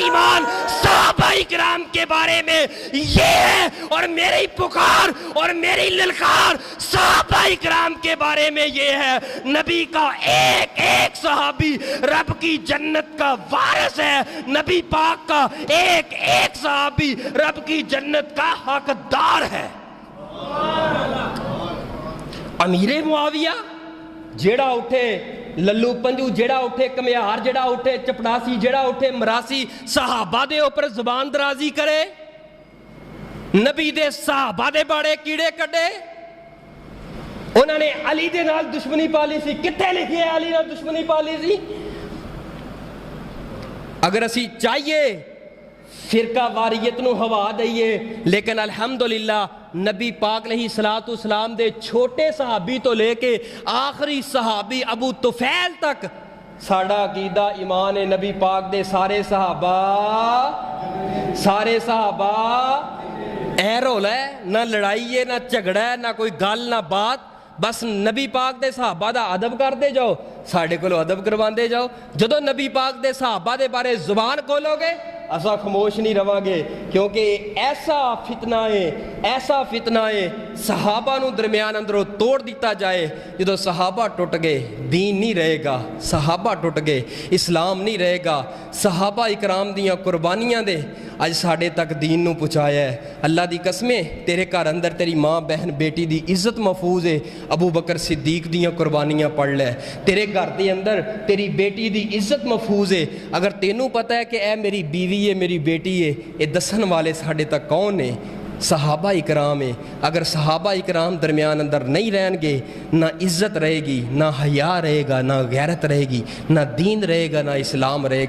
ایمان صحابہ کرام کے بارے میں یہ ہے، اور میری پکار اور میری للکار صحابہ کرام کے بارے میں یہ ہے، نبی کا ایک ایک صحابی رب کی جنت کا وارث ہے، نبی پاک کا ایک ایک صحابی رب کی جنت کا حقدار ہے۔ امیر معاویہ جیڑا اٹھے للو پنجو، جیڑا اٹھے کمیار، جیڑا اٹھے چپڑاسی، جیڑا اٹھے مراسی، صحابہ دے اوپر زبان درازی کرے، نبی دے صحابہ دے بڑے کیڑے کڈے، انہوں نے علی دے نال دشمنی پالی سی، کتے لکھے علی نال دشمنی پالی سی؟ اگر اسی چاہیے فرقہ واریت نو ہوا دئیے، لیکن الحمدللہ نبی پاک علیہ الصلوۃ والسلام دے چھوٹے صحابی تو لے کے آخری صحابی ابو طفیل تک ساڑا عقیدہ ایمان نبی پاک دے سارے صحابہ اے رول ہے، نہ لڑائی ہے، نہ جھگڑا ہے، نہ کوئی گل نہ بات، بس نبی پاک دے صحابہ دا ادب کرتے جاؤ، ساڑھے کو ادب کرواندے جاؤ۔ جدو نبی پاک دے صحابہ دے بارے زبان کھولو گے اسا خاموش نہیں رہاں گے، کیونکہ ایسا فتنہ ہے صحابہ نو درمیان اندروں توڑ دیتا جائے، جدو صحابہ ٹوٹ گئے دین نہیں رہے گا، صحابہ ٹوٹ گئے اسلام نہیں رہے گا۔ صحابہ اکرام دیاں قربانیاں دے اج ساڑھے تک دین نو پہنچایا ہے۔ اللہ دی قسمیں تیرے گھر اندر تیری ماں بہن بیٹی دی عزت محفوظ ہے، ابو بکر صدیق دیاں قربانیاں پڑھ لے، تیرے گھر دے اندر تیری بیٹی دی عزت محفوظ ہے۔ اگر تینوں پتہ ہے کہ اے میری بیوی ہے، میری بیٹی ہے، یہ دسن والے ساڑھے تک کون ہیں؟ صحابہ اکرام ہیں۔ اگر صحابہ اکرام درمیان اندر نہیں رہیں گے، نہ عزت رہے گی، نہ حیا رہے گا، نہ غیرت رہے گی، نہ دین رہے گا، نہ اسلام رہے گا۔